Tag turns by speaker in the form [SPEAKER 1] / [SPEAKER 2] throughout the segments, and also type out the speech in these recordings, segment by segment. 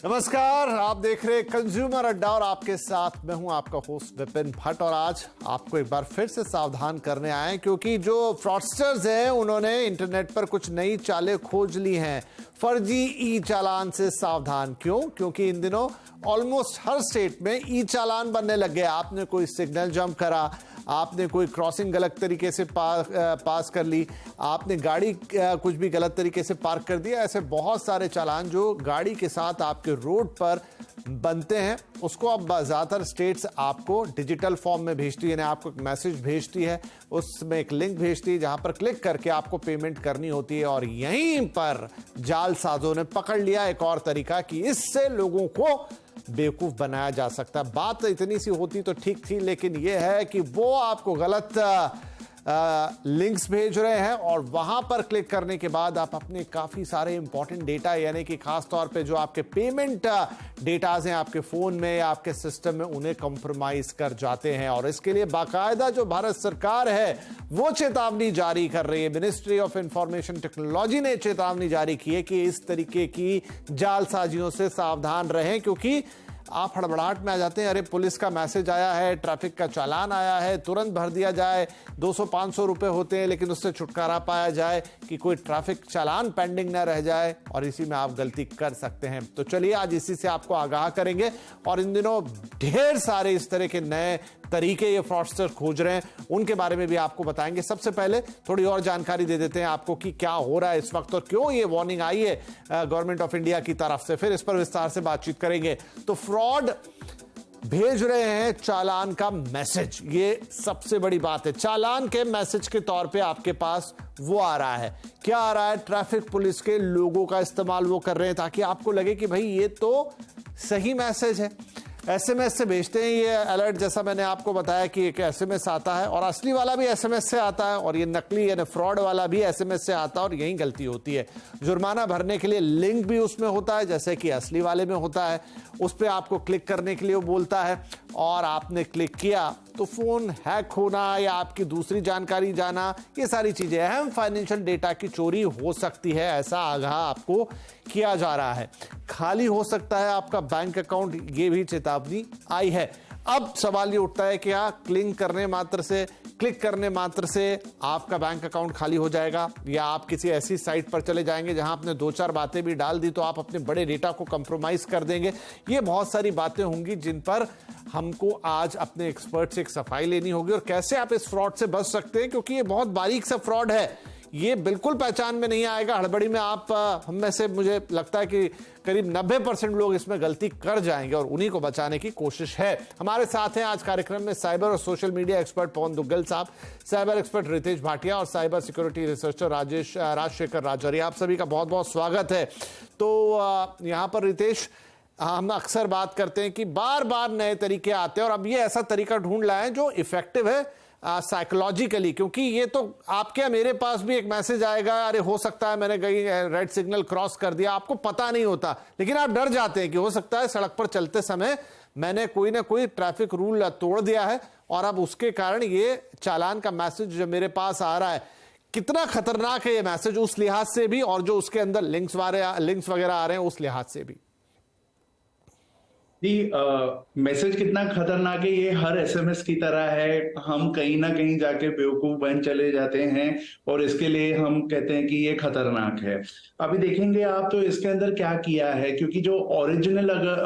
[SPEAKER 1] नमस्कार, आप देख रहे हैं कंज्यूमर अड्डा और आपके साथ मैं हूं आपका होस्ट विपिन भट्ट। और आज आपको एक बार फिर से सावधान करने आए हैं क्योंकि जो फ्रॉडस्टर्स हैं उन्होंने इंटरनेट पर कुछ नई चालें खोज ली हैं। फर्जी ई चालान से सावधान। क्योंकि इन दिनों ऑलमोस्ट हर स्टेट में ई चालान बनने लग गए। आपने कोई सिग्नल जंप करा, आपने कोई क्रॉसिंग गलत तरीके से पास कर ली, आपने गाड़ी कुछ भी गलत तरीके से पार्क कर दिया, ऐसे बहुत सारे चालान जो गाड़ी के साथ आपके रोड पर बनते हैं, उसको अब ज़्यादातर स्टेट्स आपको डिजिटल फॉर्म में भेजती है। यानी आपको एक मैसेज भेजती है, उसमें एक लिंक भेजती है जहां पर क्लिक करके आपको पेमेंट करनी होती है। और यहीं पर जालसाजों ने पकड़ लिया एक और तरीका कि इससे लोगों को बेवकूफ बनाया जा सकता है। बात इतनी सी होती तो ठीक थी, लेकिन यह है कि वो आपको गलत लिंक्स भेज रहे हैं और वहां पर क्लिक करने के बाद आप अपने काफी सारे इंपॉर्टेंट डेटा, यानी कि खास तौर पे जो आपके पेमेंट डेटाज हैं आपके फोन में या आपके सिस्टम में, उन्हें कंप्रोमाइज कर जाते हैं। और इसके लिए बाकायदा जो भारत सरकार है वो चेतावनी जारी कर रही है। मिनिस्ट्री ऑफ इंफॉर्मेशन टेक्नोलॉजी ने चेतावनी जारी की है कि इस तरीके की जालसाजियों से सावधान रहें, क्योंकि आप हड़बड़ाहट में आ जाते हैं, अरे पुलिस का मैसेज आया है, ट्रैफिक का चालान आया है, तुरंत भर दिया जाए। 200-500 रुपए होते हैं, लेकिन उससे छुटकारा पाया जाए कि कोई ट्रैफिक चालान पेंडिंग ना रह जाए, और इसी में आप गलती कर सकते हैं। तो चलिए आज इसी से आपको आगाह करेंगे। और इन दिनों ढेर सारे इस तरह के नए तरीके ये फ्रॉडस्टर खोज रहे हैं, उनके बारे में भी आपको बताएंगे। सबसे पहले थोड़ी और जानकारी दे देते हैं आपको कि क्या हो रहा है इस वक्त और क्यों ये वार्निंग आई है गवर्नमेंट ऑफ इंडिया की तरफ से, फिर इस पर विस्तार से बातचीत करेंगे। तो फ्रॉड भेज रहे हैं चालान का मैसेज, ये सबसे बड़ी बात है। चालान के मैसेज के तौर पे आपके पास वो आ रहा है, क्या आ रहा है? ट्रैफिक पुलिस के लोगों का इस्तेमाल वो कर रहे हैं ताकि आपको लगे कि भाई ये तो सही मैसेज है। एसएमएस से भेजते हैं ये अलर्ट, जैसा मैंने आपको बताया कि एक एसएमएस आता है और असली वाला भी एसएमएस से आता है, और ये नकली यानी फ्रॉड वाला भी एसएमएस से आता है, और यही गलती होती है। जुर्माना भरने के लिए लिंक भी उसमें होता है जैसे कि असली वाले में होता है, उस पर आपको क्लिक करने के लिए वो बोलता है, और आपने क्लिक किया तो फोन हैक होना या आपकी दूसरी जानकारी जाना, ये सारी चीजें, अहम फाइनेंशियल डेटा की चोरी हो सकती है, ऐसा आगाह आपको किया जा रहा है। खाली हो सकता है आपका बैंक अकाउंट, ये भी चेतावनी आई है। अब सवाल ये उठता है कि क्या क्लिक करने मात्र से आपका बैंक अकाउंट खाली हो जाएगा, या आप किसी ऐसी साइट पर चले जाएंगे जहां आपने 2-4 बातें भी डाल दी तो आप अपने बड़े डेटा को कंप्रोमाइज कर देंगे। ये बहुत सारी बातें होंगी जिन पर हमको आज अपने एक्सपर्ट से एक सफाई लेनी होगी, और कैसे आप इस फ्रॉड से बच सकते हैं, क्योंकि ये बहुत बारीक सा फ्रॉड है। ये बिल्कुल पहचान में नहीं आएगा, हड़बड़ी में आप हम में से मुझे लगता है कि करीब 90% लोग इसमें गलती कर जाएंगे, और उन्हीं को बचाने की कोशिश है। हमारे साथ हैं आज कार्यक्रम में साइबर और social media expert Pavan Duggal साहब, साइबर एक्सपर्ट रितेश भाटिया और cyber security researcher Rajshekhar Rajoria. आप सभी का बहुत बहुत स्वागत है। तो यहाँ पर रितेश, हम अक्सर बात करते हैं कि बार बार नए तरीके आते हैं, और अब ये ऐसा तरीका ढूंढ लाए हैं जो इफेक्टिव है साइकोलॉजिकली, क्योंकि ये तो आपके मेरे पास भी एक मैसेज आएगा, अरे हो सकता है मैंने कहीं रेड सिग्नल क्रॉस कर दिया, आपको पता नहीं होता, लेकिन आप डर जाते हैं कि हो सकता है सड़क पर चलते समय मैंने कोई ना कोई ट्रैफिक रूल तोड़ दिया है, और अब उसके कारण ये चालान का मैसेज जो मेरे पास आ रहा है। कितना खतरनाक है ये मैसेज उस लिहाज से भी, और जो उसके अंदर लिंक्स वगैरह आ रहे हैं उस लिहाज से भी?
[SPEAKER 2] जी, मैसेज कितना खतरनाक है ये हर एसएमएस की तरह है। हम कहीं ना कहीं जाके बेवकूफ बन चले जाते हैं और इसके लिए हम कहते हैं कि ये खतरनाक है। अभी देखेंगे आप तो इसके अंदर क्या किया है, क्योंकि जो ओरिजिनल अगर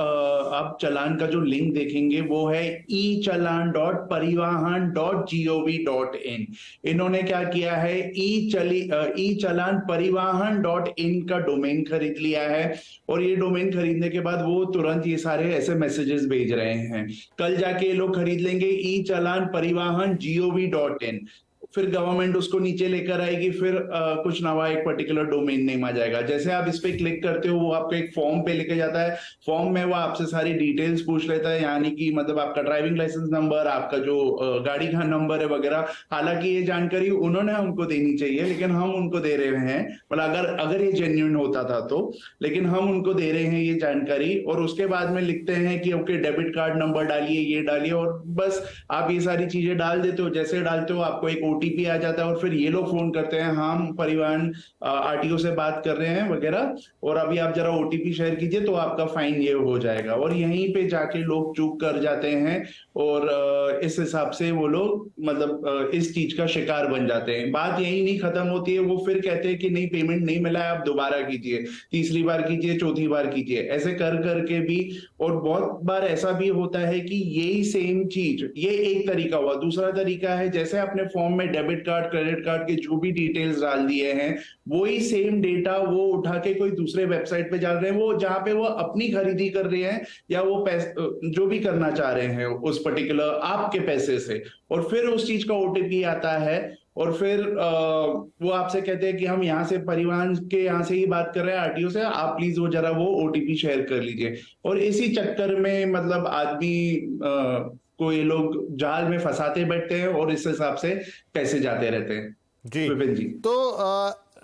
[SPEAKER 2] आप चालान का जो लिंक देखेंगे वो है e-challan.parivahan.gov.in। इन्होंने क्या किया है, e-challan parivahan.in का डोमेन खरीद लिया है, और ये डोमेन खरीदने के बाद वो तुरंत ये सारे ऐसे मैसेजेस भेज रहे हैं। कल जाके ये लोग खरीद लेंगे e-challan parivahan.gov.in, फिर गवर्नमेंट उसको नीचे लेकर आएगी, फिर कुछ नवा एक पर्टिकुलर डोमेन नेम आ जाएगा। जैसे आप इस पे क्लिक करते हो वो आपको एक फॉर्म पे लेके जाता है। फॉर्म में वो आपसे सारी डिटेल्स पूछ लेता है, यानी कि मतलब आपका ड्राइविंग लाइसेंस नंबर, आपका जो गाड़ी का नंबर है वगैरह। हालांकि ये जानकारी उन्होंने हमको देनी चाहिए, लेकिन हम उनको दे रहे हैं, मतलब अगर ये जेन्युइन होता था तो, लेकिन हम उनको दे रहे हैं ये जानकारी। और उसके बाद में लिखते हैं कि ओके डेबिट कार्ड नंबर डालिए, ये डालिए, और बस आप ये सारी चीजें डाल देते हो। जैसे डालते हो आपको एक ओटीपी आ जाता है और फिर ये लोग फोन करते हैं, हम परिवहन आरटीओ से बात कर रहे हैं वगैरह, और अभी आप जरा ओटीपी शेयर कीजिए तो आपका फाइन ये हो जाएगा, और यहीं पे जाके लोग चूक कर जाते हैं और इस हिसाब से वो लोग मतलब इस चीज का शिकार बन जाते हैं। बात यही नहीं खत्म होती है, वो फिर कहते हैं कि नहीं पेमेंट नहीं मिला है, आप दोबारा कीजिए, तीसरी बार कीजिए, चौथी बार कीजिए, ऐसे कर करके भी। और बहुत बार ऐसा भी होता है कि यही सेम चीज, ये एक तरीका हुआ। दूसरा तरीका है जैसे अपने फॉर्म में डेबिट कार्ड क्रेडिट कार्ड के जो भी डिटेल्स डाल दिए हैं, वही सेम डेटा वो उठा के कोई दूसरे वेबसाइट पे डाल रहे हैं, वो जहां पे वो अपनी खरीदी कर रहे हैं या वो पैसे जो भी करना चाह रहे हैं उस पर्टिकुलर आपके पैसे से, और फिर उस चीज का ओटीपी आता है और फिर वो आपसे कहते हैं कि हम यहाँ से परिवहन के यहाँ से ही बात कर रहे हैं, आरटीओ से, आप प्लीज वो जरा वो ओटीपी शेयर कर लीजिए। और इसी चक्कर में मतलब आदमी को ये लोग जाल में फंसाते बैठते हैं और इस हिसाब से पैसे जाते रहते हैं।
[SPEAKER 1] जी
[SPEAKER 2] विपिन जी,
[SPEAKER 1] तो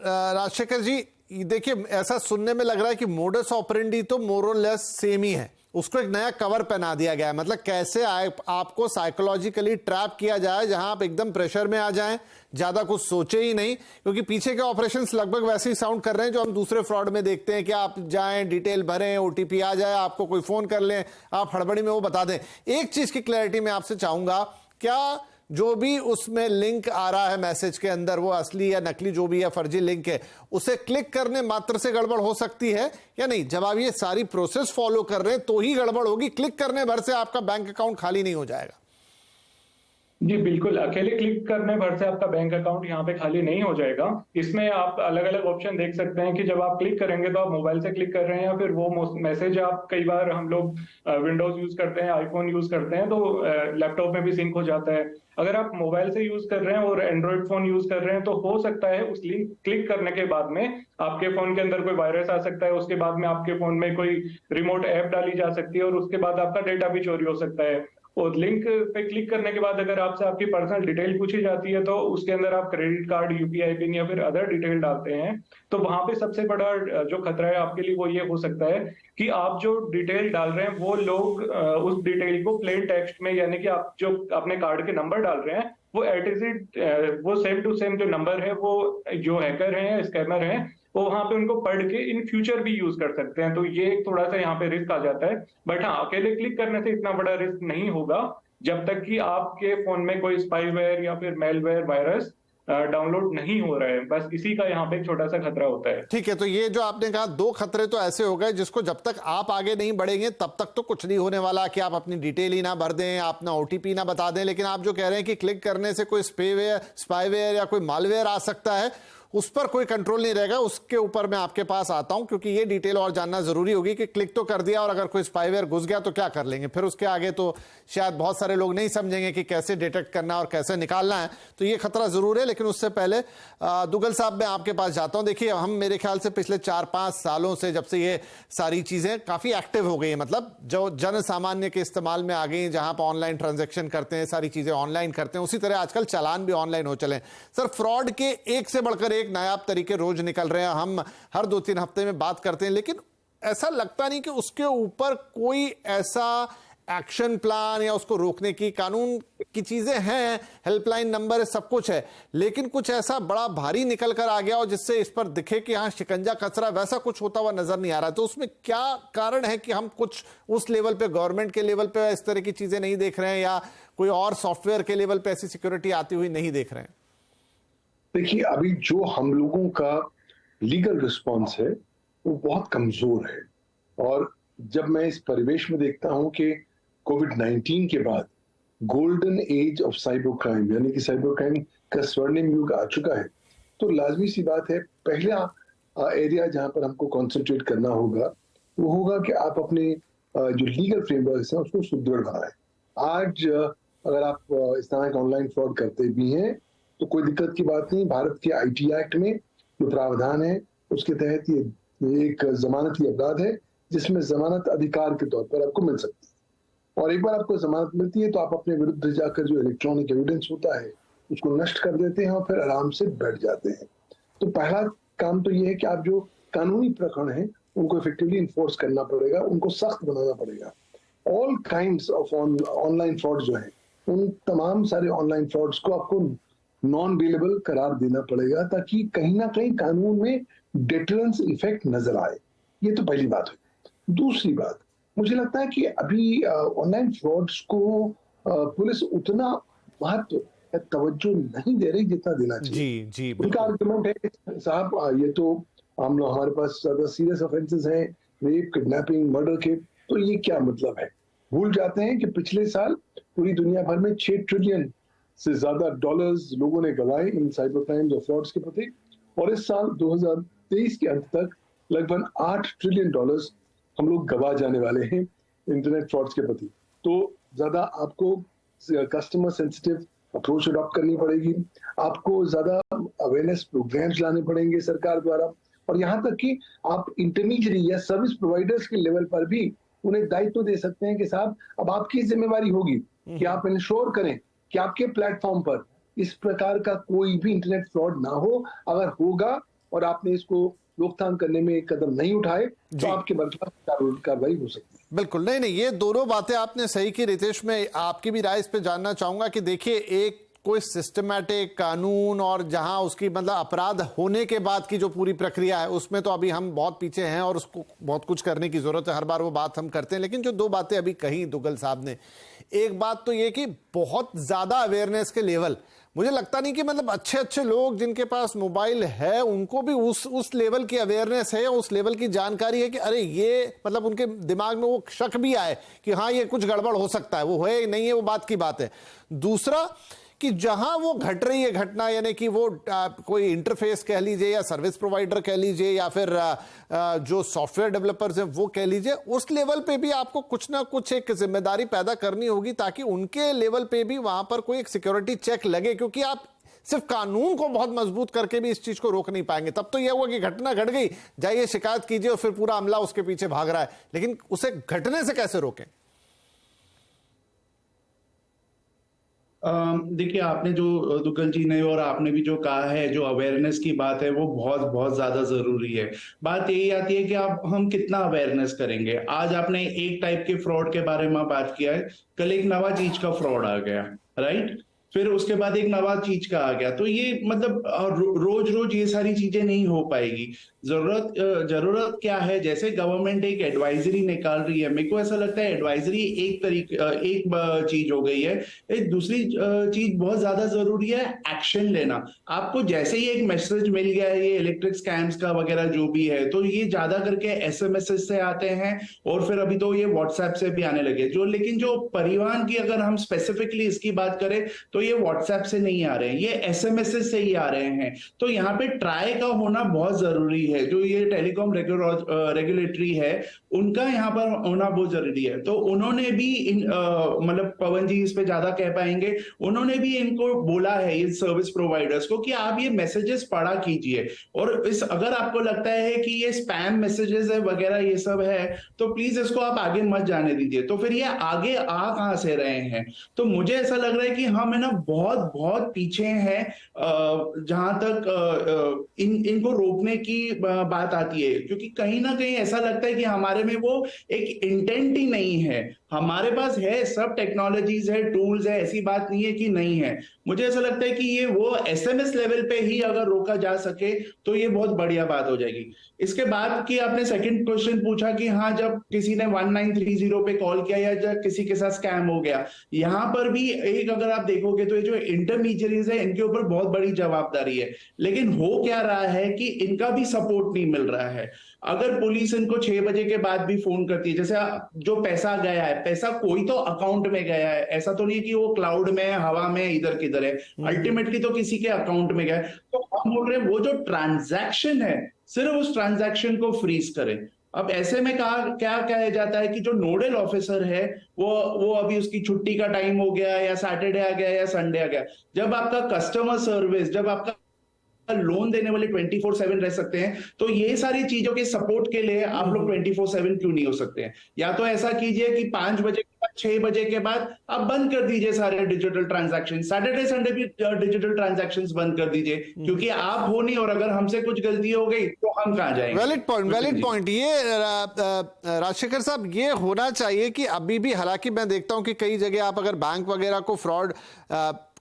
[SPEAKER 1] राजशेखर जी, देखिए ऐसा सुनने में लग रहा है कि मोडस ऑपरेंडी तो मोर और लेस सेम ही है, उसको एक नया कवर पहना दिया गया है। मतलब कैसे आपको साइकोलॉजिकली ट्रैप किया जाए जहां आप एकदम प्रेशर में आ जाएं, ज्यादा कुछ सोचे ही नहीं, क्योंकि पीछे के ऑपरेशंस लगभग वैसे ही साउंड कर रहे हैं जो हम दूसरे फ्रॉड में देखते हैं कि आप जाएं, डिटेल भरें, ओटीपी आ जाए, आपको कोई फोन कर ले, आप हड़बड़ी में वो बता दें। एक चीज की क्लैरिटी मैं आपसे चाहूंगा, क्या जो भी उसमें लिंक आ रहा है मैसेज के अंदर, वो असली या नकली जो भी है, फर्जी लिंक है, उसे क्लिक करने मात्र से गड़बड़ हो सकती है या नहीं? जब आप ये सारी प्रोसेस फॉलो कर रहे हैं तो ही गड़बड़ होगी, क्लिक करने भर से आपका बैंक अकाउंट खाली नहीं हो जाएगा।
[SPEAKER 3] जी बिल्कुल, अकेले क्लिक करने भर से आपका बैंक अकाउंट यहाँ पे खाली नहीं हो जाएगा। इसमें आप अलग अलग ऑप्शन देख सकते हैं कि जब आप क्लिक करेंगे तो आप मोबाइल से क्लिक कर रहे हैं या फिर वो मैसेज आप, कई बार हम लोग विंडोज यूज करते हैं, आईफोन यूज करते हैं, तो लैपटॉप में भी सिंक हो जाता है। अगर आप मोबाइल से यूज कर रहे हैं और एंड्रॉइड फोन यूज कर रहे हैं तो हो सकता है उस लिंक क्लिक करने के बाद में आपके फोन के अंदर कोई वायरस आ सकता है, उसके बाद में आपके फोन में कोई रिमोट ऐप डाली जा सकती है और उसके बाद आपका डेटा भी चोरी हो सकता है। और लिंक पे क्लिक करने के बाद अगर आपसे आपकी पर्सनल डिटेल पूछी जाती है तो उसके अंदर आप क्रेडिट कार्ड, यूपीआई पिन या फिर अदर डिटेल डालते हैं, तो वहां पे सबसे बड़ा जो खतरा है आपके लिए वो ये हो सकता है कि आप जो डिटेल डाल रहे हैं वो लोग उस डिटेल को प्लेन टेक्स्ट में, यानी कि आप जो अपने कार्ड के नंबर डाल रहे हैं वो एट इज इट वो सेम टू सेम जो नंबर है वो जो हैकर हैं, स्कैमर हैं, वो वहां पे उनको पढ़ के इन फ्यूचर भी यूज कर सकते हैं। तो ये थोड़ा सा यहाँ पे रिस्क आ जाता है। बट हाँ, अकेले क्लिक करने से इतना बड़ा रिस्क नहीं होगा जब तक कि आपके फोन में कोई स्पाईवेयर या फिर मेलवेयर वायरस डाउनलोड नहीं हो रहा है। बस इसी का यहाँ पे एक छोटा सा खतरा होता है।
[SPEAKER 1] ठीक है, तो ये जो आपने कहा दो खतरे तो ऐसे हो गए जिसको जब तक आप आगे नहीं बढ़ेंगे तब तक तो कुछ नहीं होने वाला, कि आप अपनी डिटेल ही ना भर दें, आप अपना ओटीपी ना बता दें। लेकिन आप जो कह रहे हैं कि क्लिक करने से कोई स्पाईवेयर या कोई मालवेयर आ सकता है, उस पर कोई कंट्रोल नहीं रहेगा, उसके ऊपर मैं आपके पास आता हूं, क्योंकि ये डिटेल और जानना जरूरी होगी कि क्लिक तो कर दिया और अगर कोई स्पाईवेयर घुस गया तो क्या कर लेंगे फिर उसके आगे। तो शायद बहुत सारे लोग नहीं समझेंगे कि कैसे डिटेक्ट करना और कैसे निकालना है, तो ये खतरा जरूर है। लेकिन उससे पहले दुग्गल साहब मैं आपके पास जाता हूं। देखिए, हम मेरे ख्याल से पिछले 4-5 सालों से जब से ये सारी चीजें काफी एक्टिव हो गई है, मतलब जो जन सामान्य के इस्तेमाल में आ गई, जहां पर ऑनलाइन ट्रांजेक्शन करते हैं, सारी चीजें ऑनलाइन करते हैं, उसी तरह आजकल चालान भी ऑनलाइन हो चले। सर, फ्रॉड के एक से बढ़कर एक नायाब तरीके रोज निकल रहे हैं, हम हर 2-3 हफ्ते में बात करते हैं, लेकिन ऐसा लगता नहीं कि उसके ऊपर कोई ऐसा एक्शन प्लान या उसको रोकने की कानून की चीजें हैं, हेल्पलाइन नंबर है, सब कुछ है, लेकिन कुछ ऐसा बड़ा भारी निकल कर आ गया हो जिससे इस पर दिखे कि हाँ शिकंजा कस रहा, वैसा कुछ होता हुआ नजर नहीं आ रहा। तो उसमें क्या कारण है कि हम कुछ उस लेवल पे, गवर्नमेंट के लेवल पे इस तरह की चीजें नहीं देख रहे हैं, या कोई और सॉफ्टवेयर के लेवल पे ऐसी सिक्योरिटी आती हुई नहीं देख रहे हैं?
[SPEAKER 4] देखिए, अभी जो हम लोगों का लीगल रिस्पॉन्स है वो बहुत कमजोर है, और जब मैं इस परिवेश में देखता हूं कि कोविड-19 के बाद golden age of cyber crime, यानी कि साइबर क्राइम का स्वर्णिम युग आ चुका है, तो लाजमी सी बात है पहला एरिया जहां पर हमको कंसंट्रेट करना होगा वो होगा कि आप अपने जो लीगल फ्रेमवर्क है उसको सुदृढ़ बनाएं। आज अगर आप इस तरह के ऑनलाइन फ्रॉड करते भी हैं तो कोई दिक्कत की बात नहीं। भारत के आईटी एक्ट में जो प्रावधान है उसके तहत ये एक जमानती अपराध है जिसमें जमानत अधिकार के तौर पर आपको मिल सकती है, और एक बार आपको जमानत मिलती है तो आप अपने विरुद्ध जाकर जो इलेक्ट्रॉनिक एविडेंस होता है उसको नष्ट कर देते हैं और फिर आराम से बैठ जाते हैं। तो पहला काम तो ये है कि आप जो कानूनी प्रकरण है उनको इफेक्टिवली इन्फोर्स करना पड़ेगा, उनको सख्त बनाना पड़ेगा। All kinds of online fraud जो है, उन तमाम सारे ऑनलाइन फ्रॉड्स को आपको नॉन बेलेबल करार देना पड़ेगा, ताकि कहीं ना कहीं कानून में डेटरेंस इफेक्ट नजर आए। ये तो पहली बात है। दूसरी बात, मुझे लगता है कि अभी ऑनलाइन फ्रॉड्स को पुलिस उतना महत्व या तवज्जो नहीं दे रही जितना देना चाहिए।
[SPEAKER 1] जी
[SPEAKER 4] उनका आर्गुमेंट है साहब ये तो हम लोग, हमारे पास ज्यादा सीरियस ऑफेंसेस हैं, रेप, किडनैपिंग, मर्डर के, तो ये क्या मतलब है। भूल जाते हैं कि पिछले साल पूरी दुनिया भर में 6 ट्रिलियन से ज्यादा डॉलर्स लोगों ने गंवाए इन साइबर क्राइम्स और फ्रॉड्स के प्रति, और इस साल 2023 के अंत तक लगभग 8 ट्रिलियन डॉलर्स हम लोग गंवा जाने वाले हैं इंटरनेट फ्रॉड्स के प्रति। तो ज्यादा आपको कस्टमर सेंसिटिव अप्रोच अडॉप्ट करनी पड़ेगी, आपको ज्यादा अवेयरनेस प्रोग्राम्स लाने पड़ेंगे सरकार द्वारा, और यहाँ तक कि आप इंटरमीडिएट या सर्विस प्रोवाइडर्स के लेवल पर भी उन्हें दायित्व दे सकते हैं कि साहब अब आपकी जिम्मेवारी होगी कि आप इंश्योर करें कि आपके प्लेटफॉर्म पर इस प्रकार का कोई भी इंटरनेट फ्रॉड ना हो। अगर होगा और आपने इसको रोकथाम करने में एक कदम नहीं उठाए तो आपके बर्खास्त कार्रवाई हो सकती है।
[SPEAKER 1] बिल्कुल, नहीं, ये दोनों बातें आपने सही की। रितेश, मैं आपकी भी राय इस पे जानना चाहूंगा कि देखिए, एक कोई सिस्टमैटिक कानून और जहां उसकी मतलब अपराध होने के बाद की जो पूरी प्रक्रिया है, उसमें तो अभी हम बहुत पीछे हैं और उसको बहुत कुछ करने की जरूरत है। हर बार वो बात हम करते हैं, लेकिन जो दो बातें अभी कही दुग्गल साहब ने, एक बात तो ये कि बहुत ज्यादा अवेयरनेस के लेवल, मुझे लगता नहीं कि मतलब अच्छे लोग जिनके पास मोबाइल है उनको भी उस लेवल की अवेयरनेस है, उस लेवल की जानकारी है कि अरे ये मतलब उनके दिमाग में वो शक भी आए कि हाँ ये कुछ गड़बड़ हो सकता है, वो है नहीं है वो बात की बात है। दूसरा कि जहां वो घट रही है घटना, यानी कि वो कोई इंटरफेस कह लीजिए या सर्विस प्रोवाइडर कह लीजिए या फिर जो सॉफ्टवेयर डेवलपर्स हैं वो कह लीजिए, उस लेवल पे भी आपको कुछ ना कुछ एक जिम्मेदारी पैदा करनी होगी ताकि उनके लेवल पे भी वहां पर कोई एक सिक्योरिटी चेक लगे, क्योंकि आप सिर्फ कानून को बहुत मजबूत करके भी इस चीज को रोक नहीं पाएंगे। तब तो यह हुआ कि घटना घट गई, जाइए शिकायत कीजिए और फिर पूरा अमला उसके पीछे भाग रहा है, लेकिन उसे घटने से कैसे रोकें?
[SPEAKER 2] देखिए, आपने जो दुग्गल जी ने और आपने भी जो कहा है, जो अवेयरनेस की बात है वो बहुत बहुत ज्यादा जरूरी है। बात यही आती है कि आप हम कितना अवेयरनेस करेंगे। आज आपने एक टाइप के फ्रॉड के बारे में बात किया है, कल एक नवा चीज का फ्रॉड आ गया, राइट, फिर उसके बाद एक नवा चीज का आ गया, तो ये मतलब रोज रोज ये सारी चीजें नहीं हो पाएगी। जरूरत क्या है, जैसे गवर्नमेंट एक एडवाइजरी निकाल रही है, मेरे को ऐसा लगता है एडवाइजरी एक चीज हो गई है। एक दूसरी चीज बहुत ज्यादा जरूरी है, एक्शन लेना। आपको जैसे ही एक मैसेज मिल गया है ये इलेक्ट्रिक स्कैम्स का वगैरह जो भी है, तो ये ज्यादा करके एसएमएस से आते हैं और फिर अभी तो ये व्हाट्सएप से भी आने लगे। लेकिन जो परिवहन की अगर हम स्पेसिफिकली इसकी बात करें तो ये व्हाट्सएप से नहीं आ रहे हैं, ये एसएमएस से ही आ रहे हैं। तो यहाँ पे ट्राई का होना बहुत जरूरी है। जो ये टेलीकॉम रेगुलेटरी है उनका यहाँ पर होना बहुत जरूरी है। तो उन्होंने भी मतलब पवन जी इस पे ज्यादा कह पाएंगे, उन्होंने भी इनको बोला है ये सर्विस प्रोवाइडर्स को कि आप ये मैसेजेस पढ़ा कीजिए, और इस अगर आपको लगता है कि ये स्पैम मैसेजेस है वगैरह ये सब है तो प्लीज इसको आप आगे मत जाने दीजिए। तो फिर ये आगे आ कहां से रहे हैं? तो मुझे ऐसा लग रहा है कि हम है ना बहुत बहुत पीछे हैं जहां तक इनको रोकने की बात आती है, क्योंकि कहीं ना कहीं ऐसा लगता है कि हमारे में वो एक इंटेंट ही नहीं है। हमारे पास है, सब टेक्नोलॉजीज है, टूल्स है, ऐसी बात नहीं है कि नहीं है। मुझे ऐसा लगता है कि ये वो एसएमएस लेवल पे ही अगर रोका जा सके तो ये बहुत बढ़िया बात हो जाएगी। इसके बाद की आपने सेकंड क्वेश्चन पूछा कि हाँ, जब किसी ने 1930 पे कॉल किया या जब किसी के साथ स्कैम हो गया, यहां पर भी एक अगर आप देखोगे तो ये जो इंटरमीडियरीज है इनके ऊपर बहुत बड़ी जवाबदारी है। लेकिन हो क्या रहा है कि इनका भी सपोर्ट नहीं मिल रहा है। अगर पुलिस इनको 6 बजे के बाद भी फोन करती है, जैसे जो पैसा गया है, पैसा कोई तो अकाउंट में गया है, ऐसा तो नहीं है कि वो क्लाउड में है, हवा में, इधर किधर है, अल्टीमेटली तो किसी के अकाउंट में गया है। तो हम बोल रहे हैं वो जो ट्रांजैक्शन है सिर्फ उस ट्रांजैक्शन को फ्रीज करें। अब ऐसे में क्या कहा जाता है कि जो नोडल ऑफिसर है वो अभी उसकी छुट्टी का टाइम हो गया या सैटरडे आ गया या संडे आ गया। जब आपका कस्टमर सर्विस, जब आपका लोन देने वाले 24/7 रह सकते हैं, तो ये सारी चीजों के सपोर्ट के लिए आप लोग 24/7 क्यों नहीं हो सकते हैं? या तो ऐसा कीजिए कि 5 बजे के बाद, 6 बजे के बाद आप बंद कर दीजिए सारे डिजिटल ट्रांजैक्शन, सैटरडे संडे भी डिजिटल ट्रांजैक्शन बंद कर दीजिए, क्योंकि आप हो नहीं और अगर हमसे कुछ गलती हो गई तो हम कहां जाएंगे?
[SPEAKER 1] Valid point. ये राजशेखर साहब, ये होना चाहिए कि अभी भी, हालांकि मैं देखता हूं कि कई जगह आप अगर बैंक वगैरह को फ्रॉड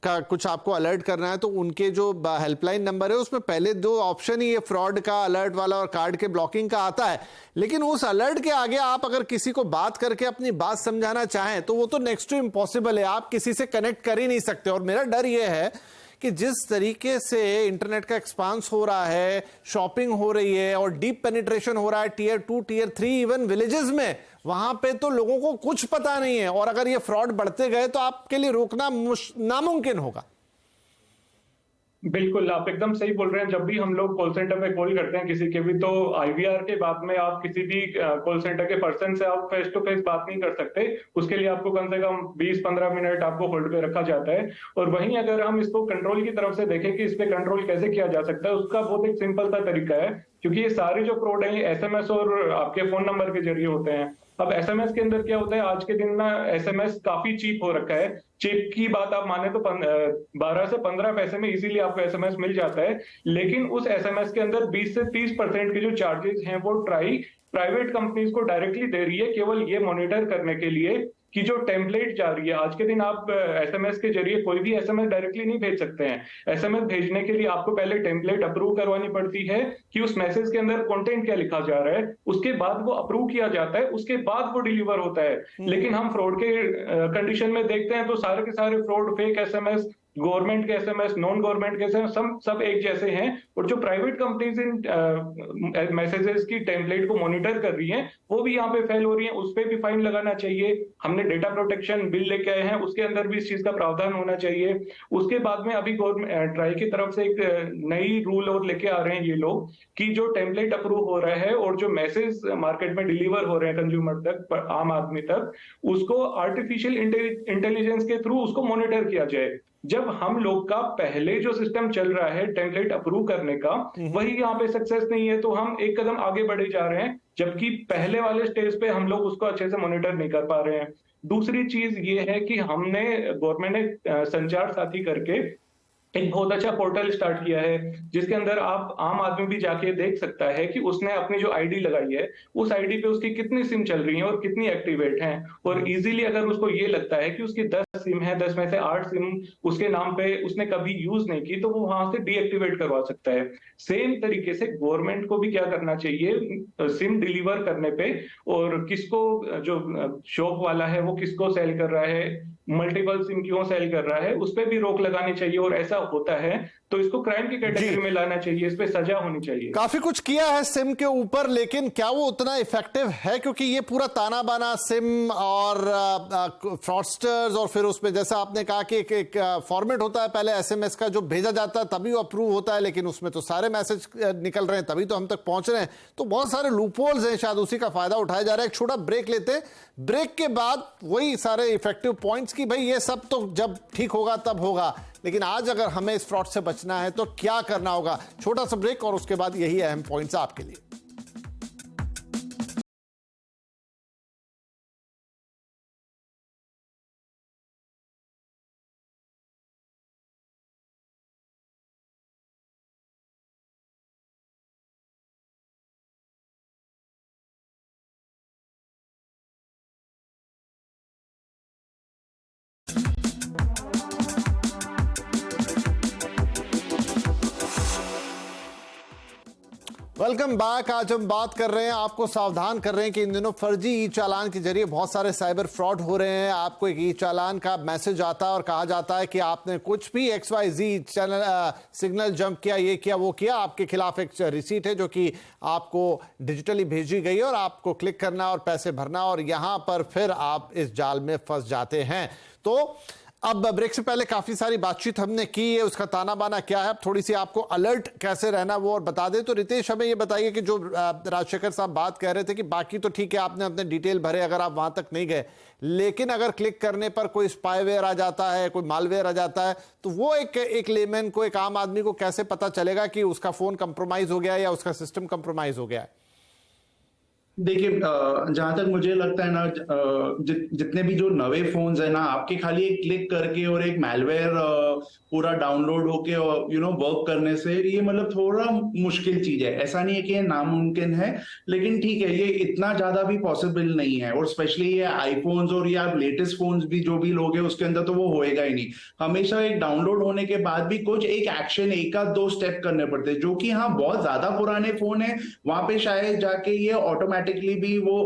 [SPEAKER 1] का कुछ आपको अलर्ट करना है तो उनके जो हेल्पलाइन नंबर है उसमें पहले 2 ऑप्शन ही ये फ्रॉड का अलर्ट वाला और कार्ड के ब्लॉकिंग का आता है, लेकिन उस अलर्ट के आगे आप अगर किसी को बात करके अपनी बात समझाना चाहें तो वो तो नेक्स्ट टू इम्पॉसिबल है, आप किसी से कनेक्ट कर ही नहीं सकते। और मेरा डर ये है कि जिस तरीके से इंटरनेट का एक्सपांस हो रहा है, शॉपिंग हो रही है और डीप पेनिट्रेशन हो रहा है टियर 2 टियर 3 इवन विलेजेस में, वहां पे तो लोगों को कुछ पता नहीं है और अगर ये फ्रॉड बढ़ते गए तो आपके लिए रोकना नामुमकिन होगा।
[SPEAKER 3] बिल्कुल, आप एकदम सही बोल रहे हैं। जब भी हम लोग कॉल सेंटर पे कॉल करते हैं किसी के भी, तो आईवीआर के बाद में आप किसी भी कॉल सेंटर के पर्सन से आप फेस टू फेस बात नहीं कर सकते। उसके लिए आपको कम से कम 20-15 मिनट आपको होल्ड पे रखा जाता है। और वहीं अगर हम इसको कंट्रोल की तरफ से देखें कि इस पे कंट्रोल कैसे किया जा सकता है, उसका बहुत एक सिंपल सा तरीका है, क्योंकि ये सारे जो फ्रॉड है एसएमएस और आपके फोन नंबर के जरिए होते हैं। अब एसएमएस के अंदर क्या होता है, आज के दिन ना एसएमएस काफी चीप हो रखा है। चिप की बात आप माने तो 12 से 15 पैसे में इजीली आपको एसएमएस मिल जाता है, लेकिन उस एसएमएस के अंदर 20 से 30% के जो चार्जेस हैं वो प्राइवेट कंपनीज को डायरेक्टली दे रही है, केवल ये मॉनिटर करने के लिए कि जो टेम्पलेट जा रही है। आज के दिन आप एसएमएस के जरिए कोई भी एसएमएस डायरेक्टली नहीं भेज सकते हैं। एसएमएस भेजने के लिए आपको पहले टेम्पलेट अप्रूव करवानी पड़ती है कि उस मैसेज के अंदर कंटेंट क्या लिखा जा रहा है, उसके बाद वो अप्रूव किया जाता है, उसके बाद वो डिलीवर होता है। लेकिन हम फ्रॉड के कंडीशन में देखते हैं तो सारे के सारे फ्रॉड, फेक एसएमएस, गवर्नमेंट के एसएमएस, नॉन गवर्नमेंट के एसएमएस, सब एक जैसे हैं। और जो प्राइवेट कंपनीज इन मैसेजेस की टेम्पलेट को मॉनिटर कर रही हैं, वो भी यहाँ पे फेल हो रही हैं। उस पे भी फाइन लगाना चाहिए। हमने डेटा प्रोटेक्शन बिल लेके आए हैं, उसके अंदर भी इस चीज का प्रावधान होना चाहिए। उसके बाद में अभी गवर्नमेंट ट्राई की तरफ से एक नई रूल और लेके आ रहे हैं ये लोग, कि जो टेम्पलेट अप्रूव हो रहा है और जो मैसेज मार्केट में डिलीवर हो रहे हैं कंज्यूमर तक, आम आदमी तक, उसको आर्टिफिशियल इंटेलिजेंस के थ्रू उसको मॉनिटर किया जाए। जब हम लोग का पहले जो सिस्टम चल रहा है टेम्पलेट अप्रूव करने का, वही यहाँ पे सक्सेस नहीं है, तो हम एक कदम आगे बढ़े जा रहे हैं, जबकि पहले वाले स्टेज पे हम लोग उसको अच्छे से मॉनिटर नहीं कर पा रहे हैं। दूसरी चीज ये है कि हमने गवर्नमेंट ने संचार साथी करके एक बहुत अच्छा पोर्टल स्टार्ट किया है, जिसके अंदर आप आम आदमी भी जाके देख सकता है कि उसने अपनी जो आईडी लगाई है उस आईडी पे उसकी कितनी सिम चल रही हैं और कितनी एक्टिवेट हैं। और इजीली अगर उसको ये लगता है कि उसकी 10 सिम है, 10 में से 8 सिम उसके नाम पे उसने कभी यूज नहीं की, तो वो वहां से डीएक्टिवेट करवा सकता है। सेम तरीके से गवर्नमेंट को भी क्या करना चाहिए, सिम डिलीवर करने पे, और किसको, जो शॉप वाला है वो किसको सेल कर रहा है, मल्टीपल सिम क्यों सेल कर रहा है, उस पर भी रोक लगानी चाहिए। और ऐसा होता है तो इसको क्राइम की कैटेगरी में लाना चाहिए, इस पे सजा होनी चाहिए।
[SPEAKER 1] काफी कुछ किया है सिम के ऊपर, लेकिन क्या वो उतना इफेक्टिव है? क्योंकि ये पूरा ताना बाना सिम और फ्रॉडस्टर्स, और फिर उसमें जैसा आपने कहा कि एक फॉर्मेट होता है पहले एसएमएस का जो भेजा जाता है तभी वो अप्रूव होता है, लेकिन उसमें तो सारे मैसेज निकल रहे हैं तभी तो हम तक पहुंच रहे हैं। तो बहुत सारे लूपहोल्स हैं, शायद उसी का फायदा उठाया जा रहा है। एक छोटा ब्रेक लेते हैं, ब्रेक के बाद वही सारे इफेक्टिव पॉइंट्स की भाई ये सब तो जब ठीक होगा तब होगा, लेकिन आज अगर हमें इस फ्रॉड से बचना है तो क्या करना होगा। छोटा सा ब्रेक और उसके बाद यही अहम पॉइंट्स आपके लिए। Welcome back. आज हम बात कर रहे हैं, आपको सावधान कर रहे हैं कि इन दिनों फर्जी ई चालान के जरिए बहुत सारे साइबर फ्रॉड हो रहे हैं। आपको एक ई चालान का मैसेज आता है और कहा जाता है कि आपने कुछ भी XYZ चैनल सिग्नल जंप किया, ये किया, वो किया, आपके खिलाफ एक रिसीट है जो कि आपको डिजिटली भेजी गई है और आपको क्लिक करना और पैसे भरना, और यहां पर फिर आप इस जाल में फंस जाते हैं। तो अब ब्रेक से पहले काफी सारी बातचीत हमने की है, उसका ताना बाना क्या है, अब थोड़ी सी आपको अलर्ट कैसे रहना वो और बता दें। तो रितेश, हमें ये बताइए कि जो राजशेखर साहब बात कह रहे थे कि बाकी तो ठीक है, आपने अपने डिटेल भरे अगर आप वहां तक नहीं गए, लेकिन अगर क्लिक करने पर कोई स्पाईवेयर आ जाता है, कोई मालवेयर आ जाता है, तो वो एक लेमैन को, एक आम आदमी को कैसे पता चलेगा कि उसका फोन कंप्रोमाइज हो गया है या उसका सिस्टम कंप्रोमाइज हो गया है?
[SPEAKER 2] देखिए, जहां तक मुझे लगता है ना, जितने भी जो नवे फोन्स है ना, आपके खाली एक क्लिक करके और एक मैलवेयर पूरा डाउनलोड होके वर्क करने से ये मतलब थोड़ा मुश्किल चीज है। ऐसा नहीं है कि ये नामुमकिन है, लेकिन ठीक है, ये इतना ज्यादा भी पॉसिबल नहीं है। और स्पेशली ये आईफोन्स और या लेटेस्ट फोन्स भी जो भी लोग हैं उसके अंदर तो वो होएगा ही नहीं। हमेशा एक डाउनलोड होने के बाद भी कुछ एक एक्शन, एक आध दो स्टेप करने पड़ते हैं, जो कि हाँ बहुत ज्यादा पुराने फोन है वहां पे शायद जाके ये ऑटोमेटिकली भी वो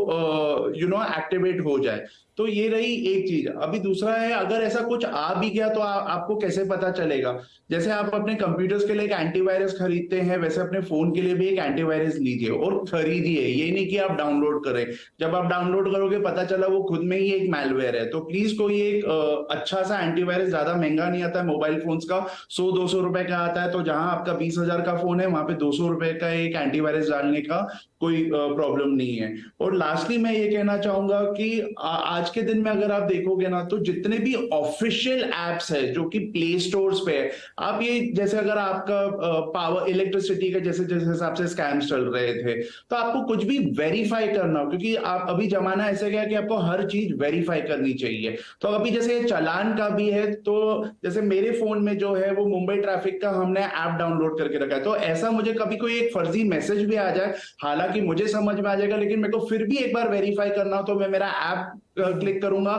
[SPEAKER 2] एक्टिवेट हो जाए। तो ये रही एक चीज। अभी दूसरा है, अगर ऐसा कुछ आ भी गया तो आपको कैसे पता चलेगा? जैसे आप अपने कंप्यूटर्स के लिए एक एंटीवायरस खरीदते हैं, वैसे अपने फोन के लिए भी एक एंटीवायरस लीजिए और खरीदिए। ये नहीं कि आप डाउनलोड करें, जब आप डाउनलोड करोगे पता चला वो खुद में ही एक मैलवेयर है। तो प्लीज कोई एक अच्छा सा एंटीवायरस, ज्यादा महंगा नहीं आता है मोबाइल फोन्स का, 100-200 रुपए का आता है। तो जहां आपका 20,000 का फोन है वहां पे 200 रुपए का एक एंटीवायरस डालने का कोई प्रॉब्लम नहीं है। और लास्टली मैं ये कहना चाहूंगा कि आज के दिन में अगर आप देखोगे ना, तो जितने भी ऑफिशियल एप्स है जो कि प्ले स्टोर्स पे है, आप ये जैसे अगर आपका पावर इलेक्ट्रिसिटी का जैसे जैसे हिसाब से स्कैम्स चल रहे थे, तो आपको कुछ भी वेरीफाई करना हो, क्योंकि आप अभी जमाना ऐसा गया कि आपको हर चीज वेरीफाई करनी चाहिए। तो अभी जैसे चालान का भी है, तो जैसे मेरे फोन में जो है वो मुंबई ट्रैफिक का हमने ऐप डाउनलोड करके रखा है। तो ऐसा मुझे कभी कोई एक फर्जी मैसेज भी आ जाए, हालांकि मुझे समझ में आ जाएगा, लेकिन मेरे को फिर भी एक बार वेरीफाई करना हो तो मैं मेरा ऐप क्लिक करूंगा,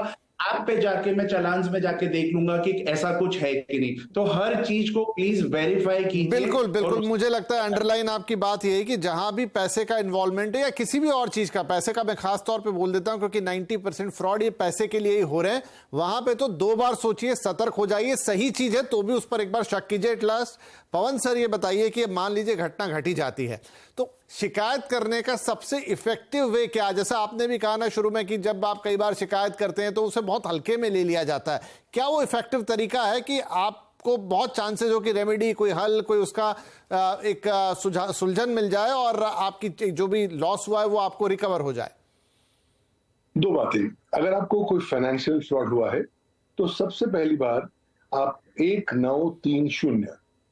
[SPEAKER 2] ऐप पे जाके मैं चालान्स में जाके देख लूंगा कि ऐसा कुछ है कि नहीं। तो हर चीज को प्लीज वेरीफाई कीजिए।
[SPEAKER 1] बिल्कुल बिल्कुल, मुझे लगता है अंडरलाइन आपकी बात ये है कि जहां भी पैसे का इन्वॉल्वमेंट है या किसी भी और चीज का, पैसे का मैं खास तौर पे बोल देता हूं क्योंकि 90% फ्रॉड ये पैसे के लिए ही हो रहे हैं, वहां पे तो 2 बार सोचिए, सतर्क हो जाइए। सही चीज है तो भी उस पर एक बार शक कीजिए। एट लास्ट पवन सर ये बताइए कि मान लीजिए घटना घटी जाती है तो शिकायत करने का सबसे इफेक्टिव वे क्या? जैसा आपने भी कहा ना शुरू में कि जब आप कई बार शिकायत करते हैं तो उसे बहुत हल्के में ले लिया जाता है। क्या वो इफेक्टिव तरीका है कि आपको बहुत चांसेस हो कि रेमेडी, कोई हल, कोई उसका एक सुलझन मिल जाए और आपकी जो भी लॉस हुआ है वो आपको रिकवर हो जाए?
[SPEAKER 4] 2 बातें। अगर आपको कोई फाइनेंशियल फ्रॉड हुआ है तो सबसे पहली बार आप 1930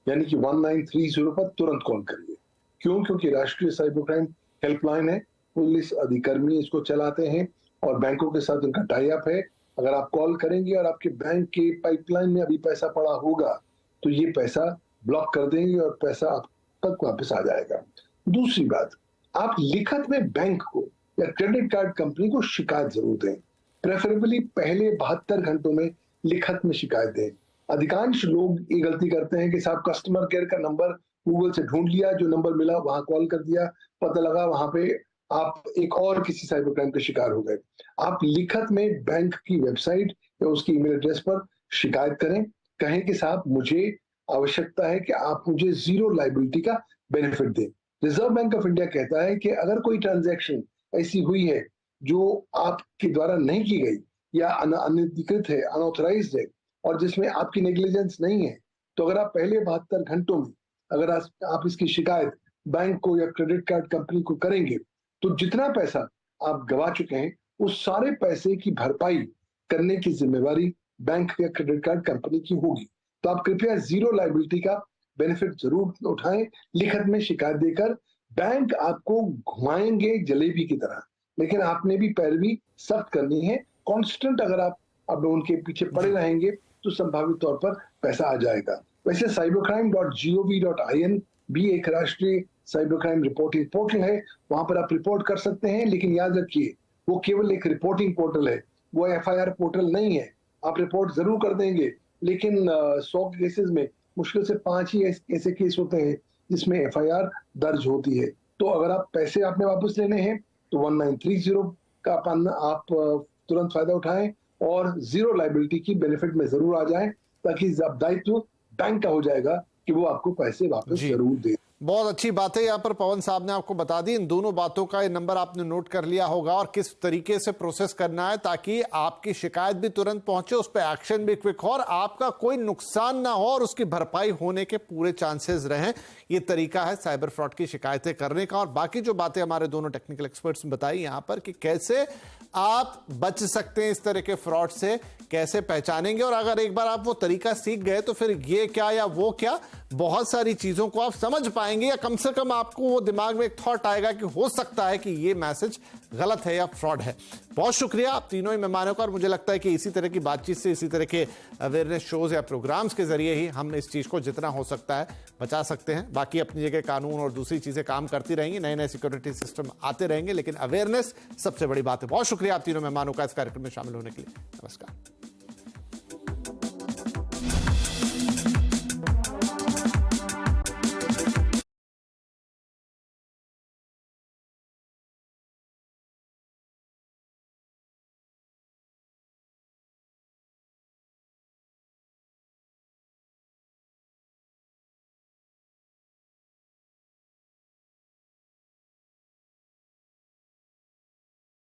[SPEAKER 4] यानी कि 1930 पर तुरंत कॉल करिए। क्यों? क्योंकि राष्ट्रीय साइबर क्राइम हेल्पलाइन है, पुलिस अधिकर्मी इसको चलाते हैं और बैंकों के साथ उनका टाई अप है। अगर आप कॉल करेंगे और आपके बैंक के पाइपलाइन में अभी पैसा पड़ा होगा तो ये पैसा ब्लॉक कर देंगे और पैसा आप तक वापस आ जाएगा। दूसरी बात, आप लिखत में बैंक को या क्रेडिट कार्ड कंपनी को शिकायत जरूर दें। प्रेफरेबली पहले 72 घंटों में लिखत में शिकायत दें। अधिकांश लोग ये गलती करते हैं कि साहब कस्टमर केयर का नंबर गूगल से ढूंढ लिया, जो नंबर मिला वहां कॉल कर दिया, पता लगा वहां पे आप एक और किसी साइबर क्राइम के शिकार हो गए। आप लिखत में बैंक की वेबसाइट या उसकी ईमेल एड्रेस पर शिकायत करें, कहें कि साहब मुझे आवश्यकता है कि आप मुझे 0 लायबिलिटी का बेनिफिट दें। रिजर्व बैंक ऑफ इंडिया कहता है कि अगर कोई ट्रांजैक्शन ऐसी हुई है जो आपके द्वारा नहीं की गई या अनधिकृत है, अनऑथराइज्ड है और जिसमें आपकी नेग्लिजेंस नहीं है, तो अगर आप पहले 72 घंटों में अगर आप इसकी शिकायत बैंक को या क्रेडिट कार्ड कंपनी को करेंगे तो जितना पैसा आप गवा चुके हैं उस सारे पैसे की भरपाई करने की जिम्मेवारी बैंक या क्रेडिट कार्ड कंपनी की होगी। तो आप कृपया 0 लायबिलिटी का बेनिफिट जरूर उठाएं लिखत में शिकायत देकर। बैंक आपको घुमाएंगे जलेबी की तरह, लेकिन आपने भी पैरवी सख्त करनी है। कांस्टेंट अगर आप उनके पीछे पड़े रहेंगे तो संभावित तौर पर पैसा आ जाएगा। वैसे cybercrime.gov.in भी एक राष्ट्रीय साइबर क्राइम रिपोर्टिंग पोर्टल है, वहां पर आप रिपोर्ट कर सकते हैं, लेकिन याद रखिए वो केवल एक रिपोर्टिंग पोर्टल है, वो FIR पोर्टल नहीं है। आप रिपोर्ट जरूर कर देंगे, लेकिन 100 केसेस में मुश्किल से 5 ही ऐसे केस होते हैं जिसमें FIR दर्ज होती है। तो अगर आप पैसे आपने वापस लेने हैं तो 1930 का आप तुरंत फायदा उठाएं और 0 लायबिलिटी की बेनिफिट में जरूर आ जाएं, ताकि दायित्व बैंक का हो जाएगा कि वो आपको पैसे वापस जरूर दे।
[SPEAKER 1] बहुत अच्छी बात है यहाँ पर पवन साहब ने आपको बता दी। इन दोनों बातों का ये नंबर आपने नोट कर लिया होगा और किस तरीके से प्रोसेस करना है ताकि आपकी शिकायत भी तुरंत पहुंचे, उस पर एक्शन भी क्विक हो और आपका कोई नुकसान ना हो और उसकी भरपाई होने के पूरे चांसेस रहें। ये तरीका है साइबर फ्रॉड की शिकायतें करने का। और बाकी जो बातें हमारे दोनों टेक्निकल एक्सपर्ट्स ने बताई यहाँ पर कि कैसे आप बच सकते हैं इस तरह के फ्रॉड से, कैसे पहचानेंगे, और अगर एक बार आप वो तरीका सीख गए तो फिर ये क्या या वो क्या बहुत सारी चीजों को आप समझ पाएंगे, या कम से कम आपको वो दिमाग में एक थॉट आएगा कि हो सकता है कि ये मैसेज गलत है या फ्रॉड है। बहुत शुक्रिया आप तीनों ही मेहमानों का, और मुझे लगता है कि इसी तरह की बातचीत से, इसी तरह के अवेयरनेस शोज या प्रोग्राम्स के जरिए ही हम इस चीज को जितना हो सकता है बचा सकते हैं। बाकी अपनी जगह कानून और दूसरी चीजें काम करती रहेंगी, नए नए सिक्योरिटी सिस्टम आते रहेंगे, लेकिन अवेयरनेस सबसे बड़ी बात है। बहुत शुक्रिया आप तीनों मेहमानों का इस कार्यक्रम में शामिल होने के लिए। नमस्कार।